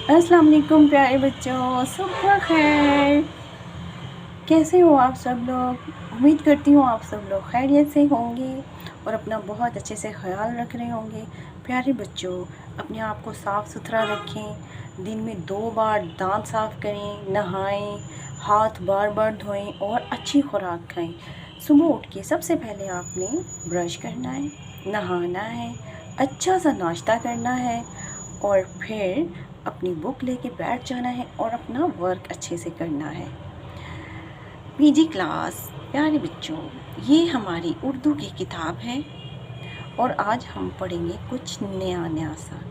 अस्सलाम वालेकुम प्यारे बच्चों, सुबह खैर। कैसे हो आप सब लोग? उम्मीद करती हूँ आप सब लोग खैरियत से होंगे और अपना बहुत अच्छे से ख्याल रख रहे होंगे। प्यारे बच्चों, अपने आप को साफ़ सुथरा रखें। दिन में 2 बार दांत साफ़ करें, नहाएं, हाथ बार बार धोएं और अच्छी खुराक खाएं। सुबह उठ के सबसे पहले आपने ब्रश करना है, नहाना है, अच्छा सा नाश्ता करना है और फिर अपनी बुक लेके बैठ जाना है और अपना वर्क अच्छे से करना है। PG class. प्यारे बच्चों, ये हमारी उर्दू की किताब है और आज हम पढ़ेंगे कुछ नया नया सा।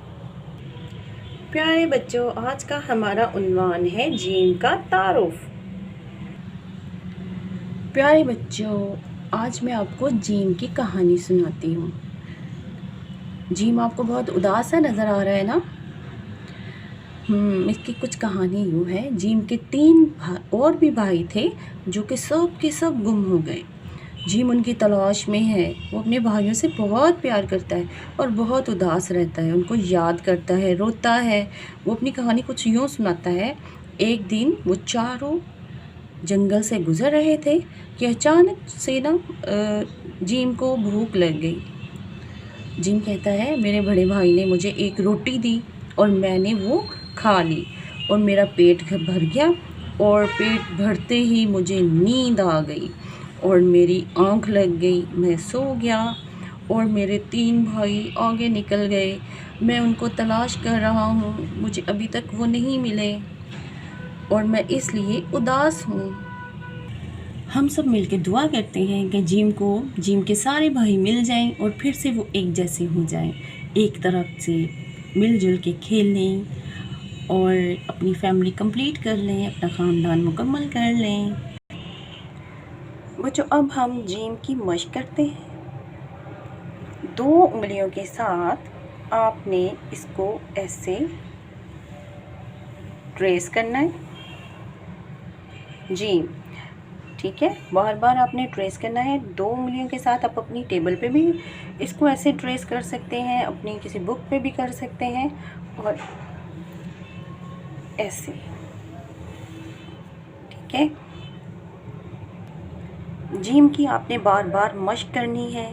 प्यारे बच्चों, आज का हमारा उन्वान है जीम का तारुफ। प्यारे बच्चों, आज मैं आपको जीम की कहानी सुनाती हूँ। जीम आपको बहुत उदास सा नज़र आ रहा है ना? इसकी कुछ कहानी यूँ है। जीम के 3 और भी भाई थे जो कि सब के सब गुम हो गए। जीम उनकी तलाश में है। वो अपने भाइयों से बहुत प्यार करता है और बहुत उदास रहता है, उनको याद करता है, रोता है। वो अपनी कहानी कुछ यूँ सुनाता है। एक दिन वो चारों जंगल से गुज़र रहे थे कि अचानक से ना जीम को भूख लग गई। जिम कहता है, मेरे बड़े भाई ने मुझे एक रोटी दी और मैंने वो खा ली और मेरा पेट भर गया और पेट भरते ही मुझे नींद आ गई और मेरी आँख लग गई। मैं सो गया और मेरे 3 भाई आगे निकल गए। मैं उनको तलाश कर रहा हूँ, मुझे अभी तक वो नहीं मिले और मैं इसलिए उदास हूँ। हम सब मिलकर दुआ करते हैं कि जिम के सारे भाई मिल जाएं और फिर से वो एक जैसे हो जाएं, एक तरफ से मिलजुल के खेल लें और अपनी फैमिली कंप्लीट कर लें, अपना ख़ानदान मुकम्मल कर लें। बच्चों, अब हम जिम की मशक करते हैं। 2 उंगलियों के साथ आपने इसको ऐसे ट्रेस करना है। जी, ठीक है, बार बार आपने ट्रेस करना है 2 उंगलियों के साथ। आप अपनी टेबल पे भी इसको ऐसे ट्रेस कर सकते हैं, अपनी किसी बुक पे भी कर सकते हैं और ऐसे, ठीक है। जिम की आपने बार बार मशक करनी है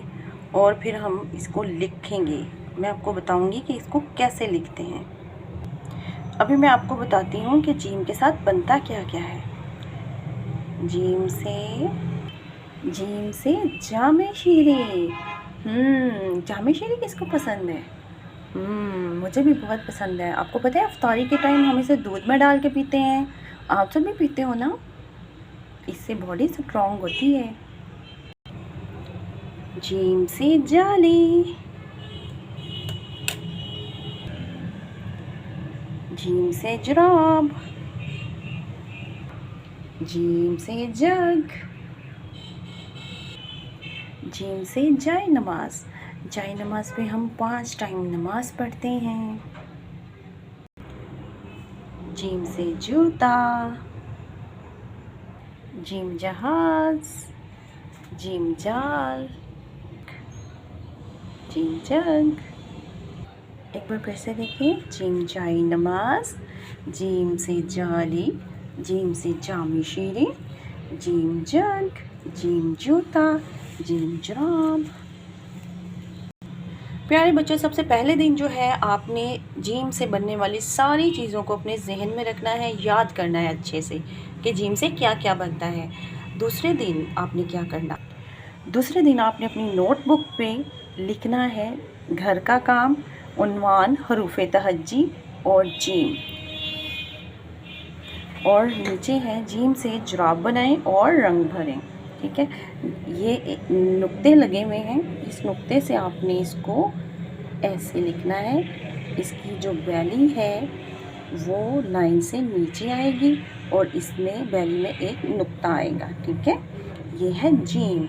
और फिर हम इसको लिखेंगे। मैं आपको बताऊंगी कि इसको कैसे लिखते हैं। अभी मैं आपको बताती हूँ कि जिम के साथ बनता क्या क्या है। जिम से जामे शीरी। जामे शीरी किसको पसंद है? मुझे भी बहुत पसंद है। आपको पता है अफ्तारी के टाइम हम इसे दूध में डाल के पीते हैं। आप सब भी पीते हो ना? इससे बॉडी स्ट्रॉन्ग होती है। जीम से जाली। जीम से जुराब। जीम से जग। जीम से जाय नमाज। जाय नमाज पे हम 5 टाइम नमाज पढ़ते हैं। जीम से जूता। जिम जहाज। जिम जाल। जिम जग। एक बार फिर से देखिए। जिम जाय नमाज, जिम से जाली, जिम से जामी शीरी, जिम जग, जिम जूता, जिम जुराब। प्यारे बच्चों, सबसे पहले दिन जो है आपने जिम से बनने वाली सारी चीज़ों को अपने जहन में रखना है, याद करना है अच्छे से कि जिम से क्या क्या बनता है। दूसरे दिन आपने क्या करना? दूसरे दिन आपने अपनी नोटबुक पे लिखना है घर का काम, उन्वान, हरूफ तहज्जी और जिम, और नीचे है जिम से जुराब बनाएं और रंग भरें। ठीक है, ये नुक्ते लगे हुए हैं। इस नुक्ते से आपने इसको ऐसे लिखना है। इसकी जो बैली है वो लाइन से नीचे आएगी और इसमें बैली में एक नुक्ता आएगा। ठीक है, ये है जिम।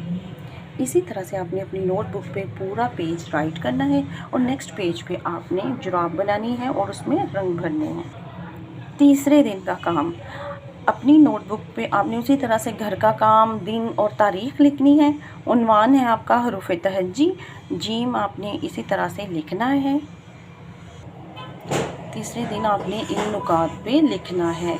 इसी तरह से आपने अपनी नोटबुक पे पूरा पेज राइट करना है और नेक्स्ट पेज पे आपने जुराब बनानी है और उसमें रंग भरने हैं। तीसरे दिन का काम, अपनी नोटबुक पे आपने उसी तरह से घर का काम, दिन और तारीख लिखनी है। उन्वान है आपका हरूफ तहज्जी। जिम आपने इसी तरह से लिखना है। तीसरे दिन आपने इन नुकात पे लिखना है।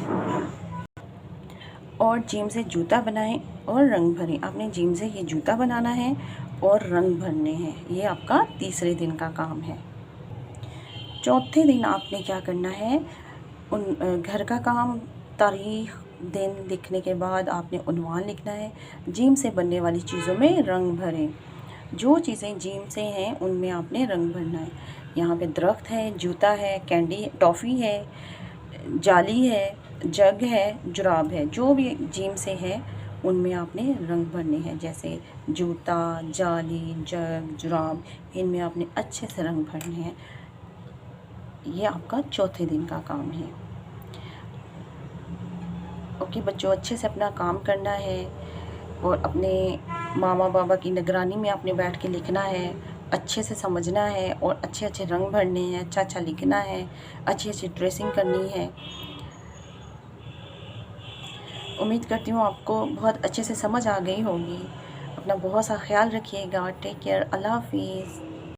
और जिम से जूता बनाएं और रंग भरें। आपने जिम से ये जूता बनाना है और रंग भरने हैं। ये आपका तीसरे दिन का काम है। चौथे दिन आपने क्या करना है, उन घर का काम, तारीख, दिन लिखने के बाद आपने उन्वान लिखना है। जिम से बनने वाली चीज़ों में रंग भरें। जो चीज़ें जिम से हैं उनमें आपने रंग भरना है। यहाँ पे दरख्त है, जूता है, कैंडी, टॉफ़ी है, जाली है, जग है, जुराब है। जो भी जिम से है उनमें आपने रंग भरने हैं। जैसे जूता, जाली, जग, जुराब, इनमें आपने अच्छे से रंग भरने हैं। ये आपका चौथे दिन का काम है। ओके बच्चों, अच्छे से अपना काम करना है और अपने मामा बाबा की निगरानी में आपने बैठ के लिखना है। अच्छे से समझना है और अच्छे अच्छे रंग भरने हैं, अच्छा अच्छा लिखना है, अच्छी अच्छी ड्रेसिंग करनी है। उम्मीद करती हूँ आपको बहुत अच्छे से समझ आ गई होगी। अपना बहुत सा ख्याल रखिएगा। Take care. अल्लाह हाफिज़।